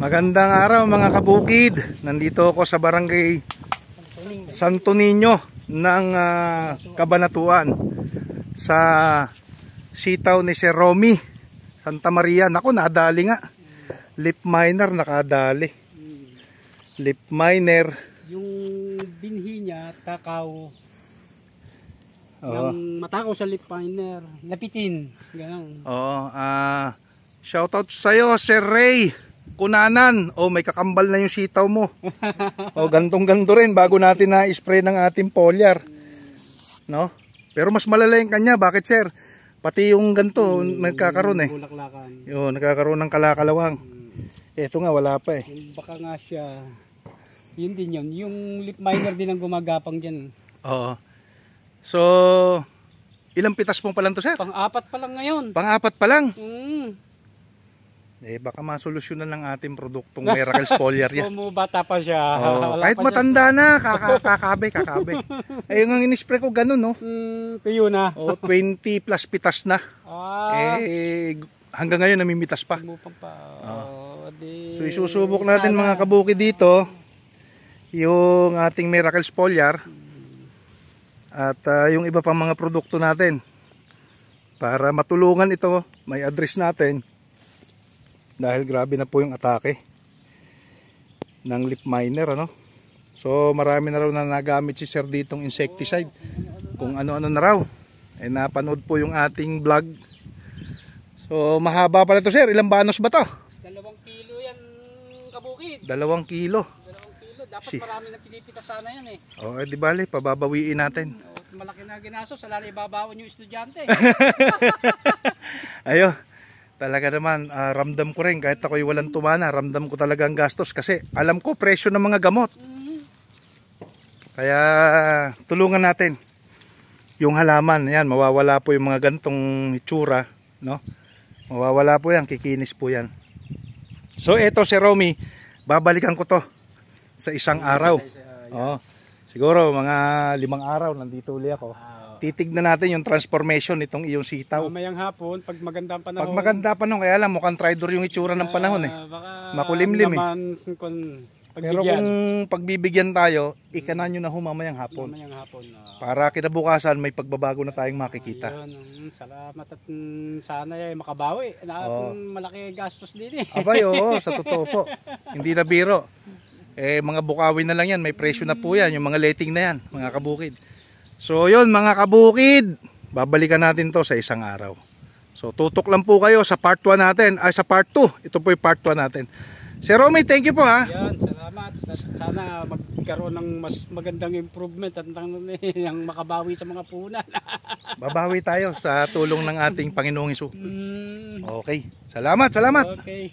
Magandang araw mga kabukid. Nandito ako sa barangay Santo Niño ng Cabanatuan sa sitaw ni Sir Romy Santa Maria. Naku, nadali nga. Lip miner nakadali. Lip miner. Yung binhi niya, takaw. Nang matakaw sa lip miner, lapitin. Ganun. Oo, shoutout sa'yo, Sir Ray Kunanan. Oh, may kakambal na yung sitaw mo. Oh, gantong-ganto rin bago natin na-spray ng ating foliar. No? Pero mas malala yung kanya. Bakit, sir? Pati yung ganto, nagkakaroon eh. Yun, nagkakaroon ng kalakalawang. Ito nga, wala pa eh. Baka nga siya, yun din yun. Yung lip miner din ang gumagapang dyan. Oo. So, ilang pitas mo pa lang to, sir? Pang-apat pa lang ngayon. Pang-apat pa lang? Eh, baka masolusyonan ng ating produktong Miracle Foliar yan. Bata pa siya. Kahit matanda na, kakabe. Ayun ang in-spray ko, ganun, no? Tuyo na. 20 plus pitas na. Hanggang ngayon namimitas pa. So, isusubok natin mga kabuki dito yung ating Miracle Foliar at yung iba pang mga produkto natin para matulungan ito, may address natin. Dahil grabe na po yung atake ng lip miner, ano? So marami na raw na nagamit si sir ditong insecticide. Kung ano-ano na raw. Eh napanood po yung ating vlog. So mahaba pala to, sir. Ilang banos ba to? 2 kilo yan, kabukid. 2 kilo. 2 kilo. Dapat marami na pinipitas sana yan eh. Oh, di bali, pababawiin natin. Malaki na ginaso, sa lalo ibabaon yung estudyante. Ayo. Talaga naman, ramdam ko rin kahit ako'y walang tumana, ramdam ko talaga ang gastos kasi alam ko presyo ng mga gamot. Kaya tulungan natin yung halaman. Yan, mawawala po yung mga gantong itsura, no? Mawawala po yan, kikinis po yan. So eto si Romy, babalikan ko to sa isang araw. Oh, siguro mga 5 araw nandito uli ako. Titignan natin yung transformation nitong iyong sitaw. Mamayang hapon, pag maganda ang panahon. Pag maganda panahon, kaya lang mukhang tridor yung itsura ng panahon eh. Makulimlim eh. Pero kung pagbibigyan tayo, ikanan nyo na mamayang hapon. Para kinabukasan may pagbabago na tayong makikita. Ayun, salamat at sana ay makabawi. Malaki gastos din eh. Abay, oo, sa totoo po. Hindi na biro. Eh, mga bukawin na lang yan, may presyo na po yan. Yung mga letting na yan, mga kabukid. So yun mga kabukid, babalikan natin to sa isang araw. So tutok lang po kayo sa part 1 natin, sa part 2. Ito po yung part 1 natin. Sir Romy, thank you po ha. Yan, salamat. Sana magkaroon ng mas magandang improvement at ang makabawi sa mga punan. Babawi tayo sa tulong ng ating Panginoong Hesus. Okay, salamat. Okay.